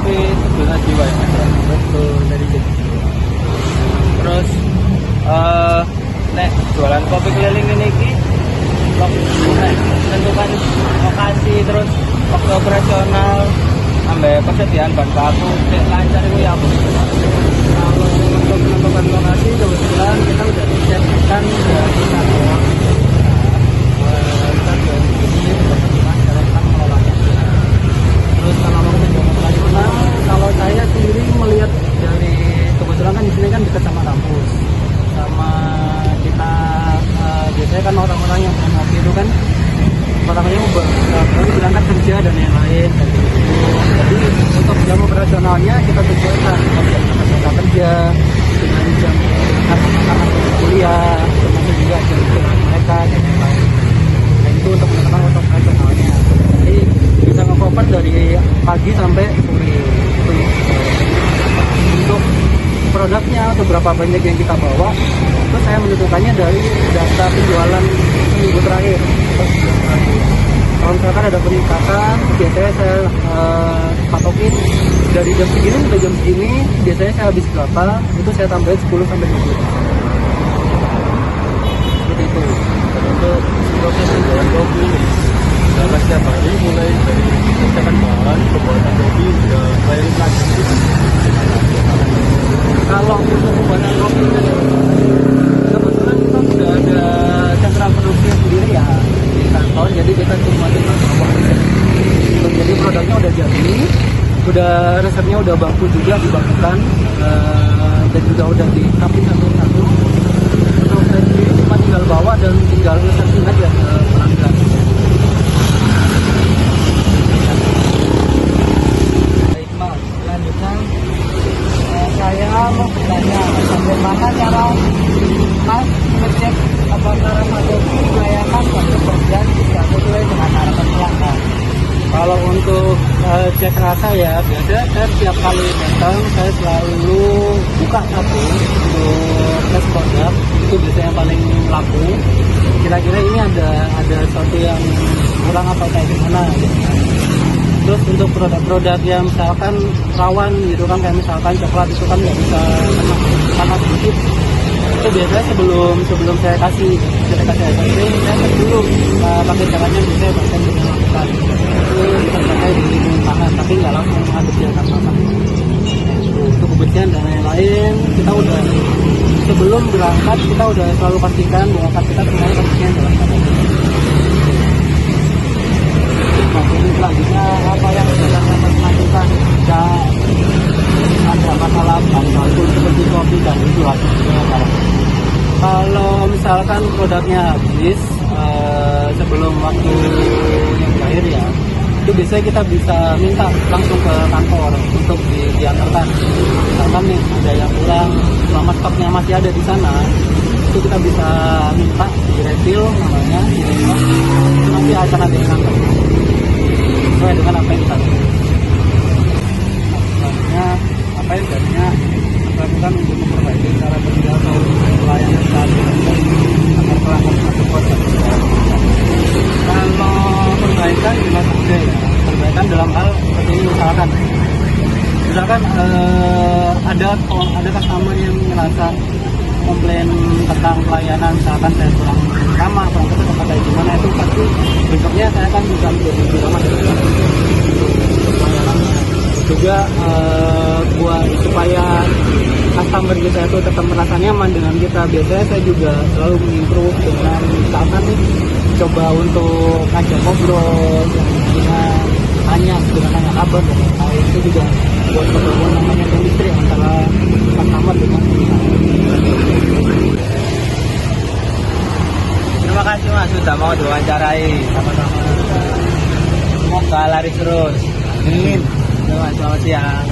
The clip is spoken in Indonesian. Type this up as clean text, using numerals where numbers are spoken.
kopi sebetulnya jiwa ya Mas. Betul, dari itu. Terus nek jualan kopi keliling ini ki tentukan lokasi terus waktu operasional ambek persediaan bahan baku cek lancar itu ya apa? Kalau untuk menentukan lokasi kebetulan kita udah disiapkan dari kantor. Kita sudah begini bagaimana cara kita mengelolanya. Terus kalau mau mencoba operasional, kalau saya sendiri melihat dari kebetulan kan di sini kan dekat sama kampus, sama kita biasanya kan orang-orang yang punya mobil itu kan orang-orangnya baru berangkat kerja dan yang lain dan gitu. Jadi untuk jam operasionalnya kita sesuaikan jam mereka kerja dengan jam anak-anak kuliah, termasuk juga jam istirahat mereka dan yang lain. Dan itu untuk menentukan waktu operasionalnya. Jadi bisa nge-cover dari pagi sampai sore. Itu untuk produknya atau berapa banyak yang kita bawa, itu saya menentukannya dari data penjualan minggu terakhir. Kalau misalkan ada peningkatan, biasanya saya patokin dari jam segini sampai jam segini, biasanya saya habis berapa, itu saya tambahin 10 sampai 20. Seperti itu. Dan untuk proses penjualan kopi ini dalam setiap hari mulai dari persiapan bahan pembuatan kopi hingga clearing lagi. Kalau untuk pembuatan kopi kebetulan kita sudah ada cangkang produksi sendiri ya di kantor, jadi kita cuma tinggal jadi produknya udah jadi, udah resepnya udah baku juga dibakukan dan juga udah dikapin satu-satu. Untuk saya sendiri cuma tinggal bawa dan tinggal resepin aja ke pelanggan. Baik Mas, selanjutnya saya mau bertanya bagaimana cara Mas ngecek apakah rasa kopi layakan untuk pekerjaan bisa sesuai dengan harapan pelanggan. Kalau untuk cek rasa ya, biasanya saya setiap kali datang saya selalu buka satu untuk tes produk, itu biasanya yang paling laku. Kira-kira ini ada sesuatu yang kurang atau kayak gimana gitu. Terus untuk produk-produk yang misalkan rawan gitu kan, kayak misalkan coklat itu kan nggak bisa kena panas sedikit, itu biasanya sebelum saya kasih SMB, saya cek dulu pakai caranya biasanya bahkan dengan lakukan itu bisa pakai di lingkungan tangan, tapi nggak langsung mengaduk di atas tanah. Untuk kebersihan dan lain-lain kita udah sebelum berangkat kita udah selalu pastikan bahwa kita semuanya kebersihan dalam keadaan. Jadi selanjutnya apa yang sedang dapat lakukan jika ada masalah baku seperti kopi dan itu hasilnya. Kalau misalkan produknya habis sebelum waktu yang terakhir ya, itu biasanya kita bisa minta langsung ke kantor untuk diantarkan. Misalkan nih ada yang kurang, selama stoknya masih ada di sana, itu kita bisa minta di refill namanya, itu nanti akan ada yang ngantar sesuai dengan apa yang kita selanjutnya apa yang jadinya lakukan untuk memperbaiki cara kerja atau pelayanan saat agar pelanggan semakin puas dan kalau perbaikan jelas saja ya, perbaikan dalam hal seperti ini misalkan ada customer yang merasa komplain tentang pelayanan, misalkan saya kurang ramah atau kayak gimana, itu pasti besoknya saya kan bisa lebih ramah juga buat supaya customer kita itu tetap merasa nyaman dengan kita. Biasanya saya juga selalu mengimprove dengan misalkan nih coba untuk ngajak ngobrol dengan tanya kabar dan lain, itu juga buat keperluan namanya chemistry antara customer dengan kita. Terima kasih Mas sudah mau diwawancarai. Sama-sama. Semoga laris terus. Amin. Selamat siang.